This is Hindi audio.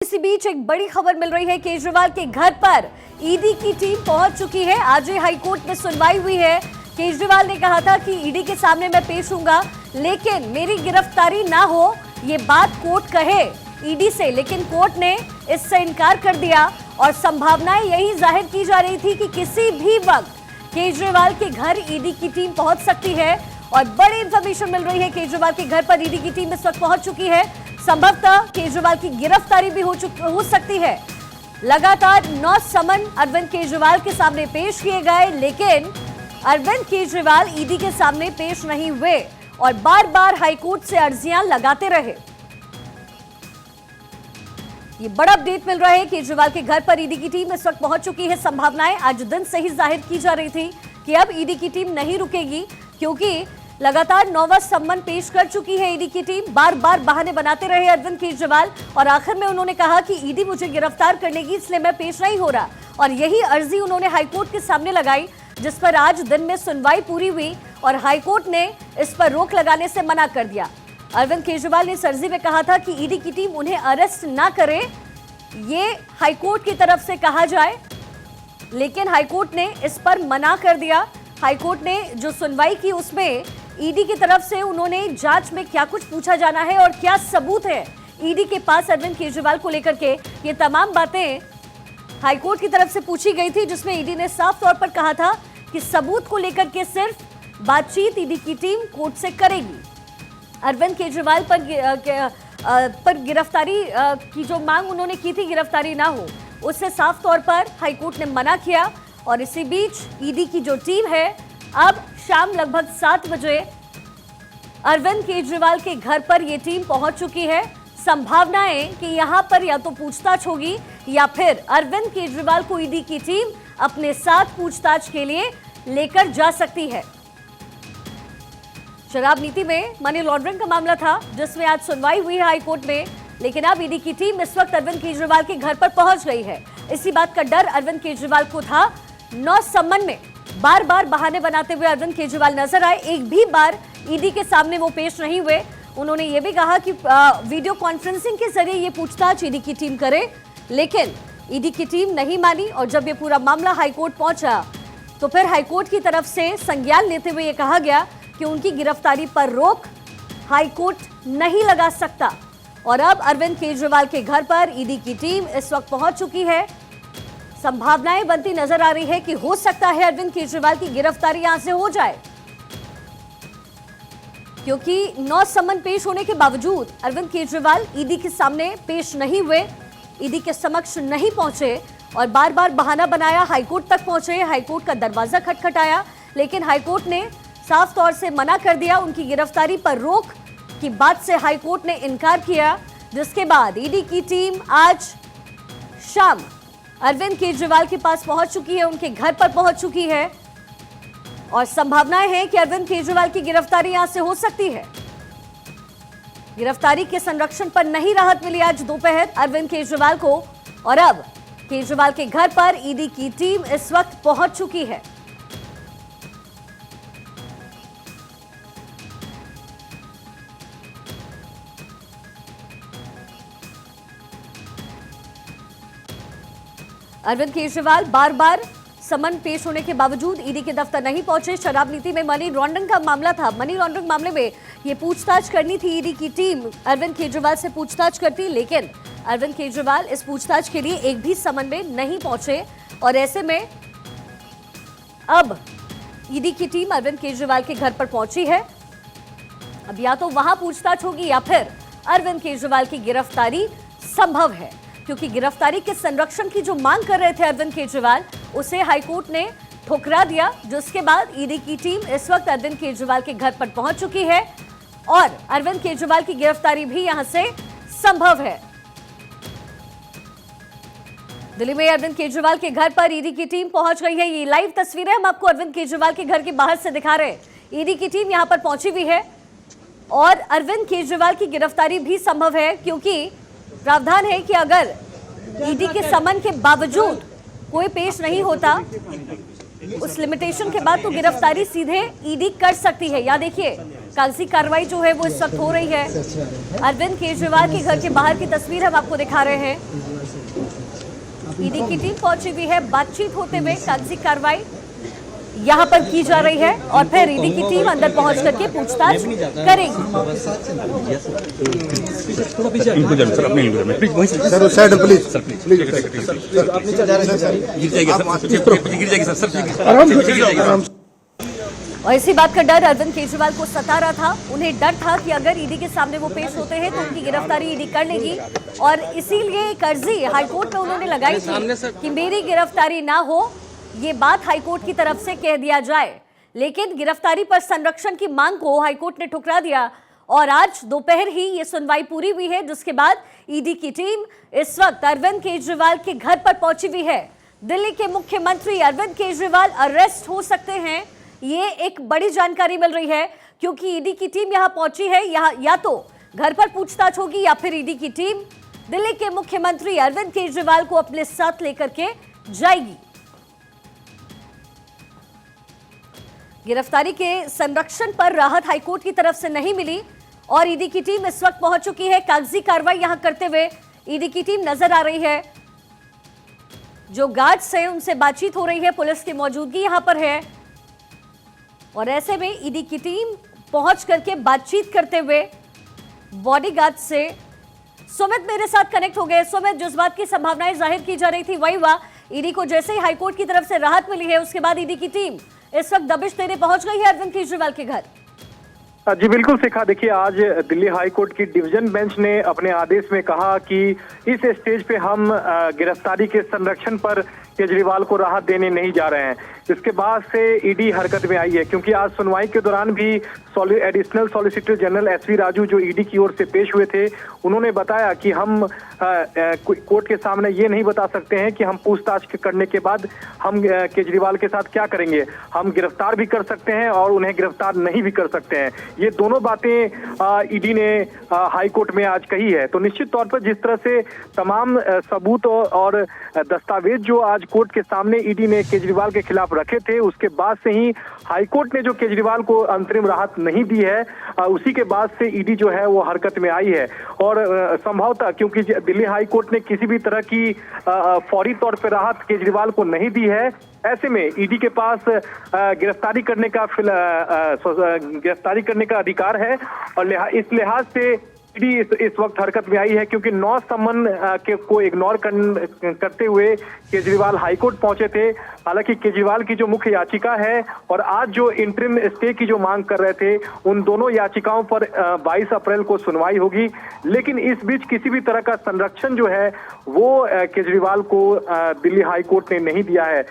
इसी बीच एक बड़ी खबर मिल रही है। केजरीवाल के घर पर ईडी की टीम पहुंच चुकी है। आज ही हाईकोर्ट में सुनवाई हुई है। केजरीवाल ने कहा था कि ईडी के सामने मैं पेश होऊंगा, लेकिन मेरी गिरफ्तारी ना हो, ये बात कोर्ट कहे ईडी से, लेकिन कोर्ट ने इससे इनकार कर दिया और संभावनाएं यही जाहिर की जा रही थी कि किसी भी वक्त केजरीवाल के घर ईडी की टीम पहुंच सकती है। और बड़ी इंफॉर्मेशन मिल रही है, केजरीवाल के घर पर ईडी की टीम इस वक्त पहुंच चुकी है। संभवतः केजरीवाल की गिरफ्तारी भी हो सकती है। लगातार 9 समन अरविंद केजरीवाल के सामने पेश किए गए, लेकिन अरविंद केजरीवाल ईडी के सामने पेश नहीं हुए और बार बार हाईकोर्ट से अर्जियां लगाते रहे। ये बड़ा अपडेट मिल रहा है। केजरीवाल के घर पर ईडी की टीम इस वक्त पहुंच चुकी है। संभावनाएं आज दिन से ही जाहिर की जा रही थी कि अब ईडी की टीम नहीं रुकेगी, क्योंकि लगातार 9वां सम्मन पेश कर चुकी है ईडी की टीम। बार बार बहाने बनाते रहे अरविंद केजरीवाल और आखिर में उन्होंने कहा कि ईडी मुझे गिरफ्तार कर लेगी, इसलिए मैं पेश नहीं हो रहा। और यही अर्जी उन्होंने हाईकोर्ट के सामने लगाई, जिस पर आज दिन में सुनवाई पूरी हुई और हाईकोर्ट ने इस पर रोक लगाने से मना कर दिया। अरविंद केजरीवाल ने इस अर्जी में कहा था कि ईडी की टीम उन्हें अरेस्ट ना करे, ये हाईकोर्ट की तरफ से कहा जाए, लेकिन हाईकोर्ट ने इस पर मना कर दिया। हाईकोर्ट ने जो सुनवाई की उसमें ईडी की तरफ से उन्होंने जांच में क्या कुछ पूछा जाना है और क्या सबूत है ईडी के पास अरविंद केजरीवाल को लेकर के, ये तमाम बातें हाईकोर्ट की तरफ से पूछी गई थी, जिसमें ईडी ने साफ तौर पर कहा था कि सबूत को लेकर के सिर्फ बातचीत ईडी की टीम कोर्ट से करेगी। अरविंद केजरीवाल पर गिरफ्तारी की जो मांग उन्होंने की थी, गिरफ्तारी ना हो, उससे साफ तौर पर हाईकोर्ट ने मना किया। और इसी बीच ईडी की जो टीम है अब शाम लगभग 7 बजे अरविंद केजरीवाल के घर पर यह टीम पहुंच चुकी है। संभावनाएं कि यहां पर या तो पूछताछ होगी या फिर अरविंद केजरीवाल को ईडी की टीम अपने साथ पूछताछ के लिए लेकर जा सकती है। शराब नीति में मनी लॉन्ड्रिंग का मामला था, जिसमें आज सुनवाई हुई है हाईकोर्ट में, लेकिन अब ईडी की टीम इस वक्त अरविंद केजरीवाल के घर पर पहुंच गई है। इसी बात का डर अरविंद केजरीवाल को था। 9 सम्मन में बार बार बहाने बनाते हुए अरविंद केजरीवाल नजर आए। एक भी बार ईडी के सामने वो पेश नहीं हुए। उन्होंने ये भी कहा कि वीडियो कॉन्फ्रेंसिंग के जरिए ये पूछताछ ईडी की टीम करे, लेकिन ईडी की टीम नहीं मानी। और जब ये पूरा मामला हाईकोर्ट पहुंचा तो फिर हाईकोर्ट की तरफ से संज्ञान लेते हुए ये कहा गया कि उनकी गिरफ्तारी पर रोक हाईकोर्ट नहीं लगा सकता। और अब अरविंद केजरीवाल के घर पर ईडी की टीम इस वक्त पहुंच चुकी है। संभावनाएं बनती नजर आ रही है कि हो सकता है अरविंद केजरीवाल की गिरफ्तारी यहां से हो जाए, क्योंकि 9 सम्मन पेश होने के बावजूद अरविंद केजरीवाल ईडी के सामने पेश नहीं हुए, ईडी के समक्ष नहीं पहुंचे और बार बार बहाना बनाया, हाईकोर्ट तक पहुंचे, हाईकोर्ट का दरवाजा खटखटाया, लेकिन हाईकोर्ट ने साफ तौर से मना कर दिया। उनकी गिरफ्तारी पर रोक की बात से हाईकोर्ट ने इनकार किया, जिसके बाद ईडी की टीम आज शाम अरविंद केजरीवाल के पास पहुंच चुकी है, उनके घर पर पहुंच चुकी है और संभावनाएं हैं कि अरविंद केजरीवाल की गिरफ्तारी यहां से हो सकती है। गिरफ्तारी के संरक्षण पर नहीं राहत मिली आज दोपहर अरविंद केजरीवाल को और अब केजरीवाल के घर पर ईडी की टीम इस वक्त पहुंच चुकी है। अरविंद केजरीवाल बार बार समन पेश होने के बावजूद ईडी के दफ्तर नहीं पहुंचे। शराब नीति में मनी लॉन्ड्रिंग का मामला था। मनी लॉन्ड्रिंग मामले में ये पूछताछ करनी थी ईडी की टीम, अरविंद केजरीवाल से पूछताछ करती, लेकिन अरविंद केजरीवाल इस पूछताछ के लिए एक भी समन में नहीं पहुंचे। और ऐसे में अब ईडी की टीम अरविंद केजरीवाल के घर पर पहुंची है। अब या तो वहां पूछताछ होगी या फिर अरविंद केजरीवाल की गिरफ्तारी संभव है, क्योंकि गिरफ्तारी के संरक्षण की जो मांग कर रहे थे अरविंद केजरीवाल, उसे हाईकोर्ट ने ठुकरा दिया, जिसके बाद ईडी की टीम इस वक्त अरविंद केजरीवाल के घर पर पहुंच चुकी है और अरविंद केजरीवाल की गिरफ्तारी भी यहां से संभव है। दिल्ली में अरविंद केजरीवाल के घर पर ईडी की टीम पहुंच गई है। ये लाइव तस्वीरें हम आपको अरविंद केजरीवाल के घर के बाहर से दिखा रहे हैं। ईडी की टीम यहां पर पहुंची हुई है और अरविंद केजरीवाल की गिरफ्तारी भी संभव है, क्योंकि प्रावधान है कि अगर ईडी के समन के बावजूद कोई पेश नहीं होता, उस लिमिटेशन के बाद तो गिरफ्तारी सीधे ईडी कर सकती है। या देखिए कागजी कार्रवाई जो है वो इस वक्त हो रही है। अरविंद केजरीवाल के घर के बाहर की तस्वीर हम आपको दिखा रहे हैं। ईडी की टीम पहुंची हुई है, बातचीत होते हुए कागजी कार्रवाई यहाँ पर की जा रही है और फिर ईडी की टीम अंदर पहुंच करके पूछताछ करेगी। और इसी बात का डर अरविंद केजरीवाल को सता रहा था। उन्हें डर था कि अगर ईडी के सामने वो पेश होते हैं तो उनकी गिरफ्तारी ईडी कर लेगी और इसीलिए एक अर्जी हाईकोर्ट में उन्होंने लगाई थी कि मेरी गिरफ्तारी ना हो, ये बात हाईकोर्ट की तरफ से कह दिया जाए। लेकिन गिरफ्तारी पर संरक्षण की मांग को हाईकोर्ट ने ठुकरा दिया और आज दोपहर ही ये सुनवाई पूरी हुई है, जिसके बाद ईडी की टीम इस वक्त अरविंद केजरीवाल के घर पर पहुंची हुई है। दिल्ली के मुख्यमंत्री अरविंद केजरीवाल अरेस्ट हो सकते हैं, ये एक बड़ी जानकारी मिल रही है क्योंकि ईडी की टीम यहां पहुंची है। यहां या तो घर पर पूछताछ होगी या फिर ईडी की टीम दिल्ली के मुख्यमंत्री अरविंद केजरीवाल को अपने साथ लेकर के जाएगी। गिरफ्तारी के संरक्षण पर राहत हाईकोर्ट की तरफ से नहीं मिली और ईडी की टीम इस वक्त पहुंच चुकी है। कागजी कार्रवाई यहां करते हुए ईडी की टीम नजर आ रही है। जो गार्ड्स हैं उनसे बातचीत हो रही है, पुलिस की मौजूदगी यहां पर है और ऐसे में ईडी की टीम पहुंच करके बातचीत करते हुए बॉडीगार्ड से सुमित मेरे साथ कनेक्ट हो गए। सुमित, जिस बात की संभावनाएं जाहिर की जा रही थी वही हुआ। ईडी को जैसे ही हाईकोर्ट की तरफ से राहत मिली है उसके बाद ईडी की टीम इस वक्त दबिश देने पहुंच गई है अरविंद केजरीवाल के घर। जी बिल्कुल शिखा, देखिए आज दिल्ली हाई कोर्ट की डिवीजन बेंच ने अपने आदेश में कहा कि इस स्टेज पे हम गिरफ्तारी के संरक्षण पर केजरीवाल को राहत देने नहीं जा रहे हैं। इसके बाद से ईडी हरकत में आई है क्योंकि आज सुनवाई के दौरान भी additional solicitor general SV Raju जो ईडी की ओर से पेश हुए थे, उन्होंने बताया कि हम कोर्ट के सामने ये नहीं बता सकते हैं कि हम पूछताछ करने के बाद हम केजरीवाल के साथ क्या करेंगे। हम गिरफ्तार भी कर सकते हैं और उन्हें गिरफ्तार नहीं भी कर सकते हैं। ये दोनों बातें ईडी ने हाई कोर्ट में आज कही है। तो निश्चित तौर पर जिस तरह से तमाम सबूत और दस्तावेज जो आज कोर्ट के सामने ईडी ने केजरीवाल के खिलाफ रखे थे, उसके बाद से ही हाईकोर्ट ने जो केजरीवाल को अंतरिम राहत नहीं दी है, उसी के बाद से ईडी जो है वो हरकत में आई है। और संभवतः क्योंकि दिल्ली हाई कोर्ट ने किसी भी तरह की फौरी तौर पर राहत केजरीवाल को नहीं दी है, ऐसे में ईडी के पास गिरफ्तारी करने का अधिकार है और इस लिहाज से ईडी इस वक्त हरकत में आई है क्योंकि 9 सम्मन को इग्नोर करते हुए केजरीवाल हाईकोर्ट पहुंचे थे। हालांकि केजरीवाल की जो मुख्य याचिका है और आज जो इंटरिम स्टे की जो मांग कर रहे थे, उन दोनों याचिकाओं पर 22 अप्रैल को सुनवाई होगी। लेकिन इस बीच किसी भी तरह का संरक्षण जो है वो केजरीवाल को दिल्ली हाई कोर्ट ने नहीं दिया है।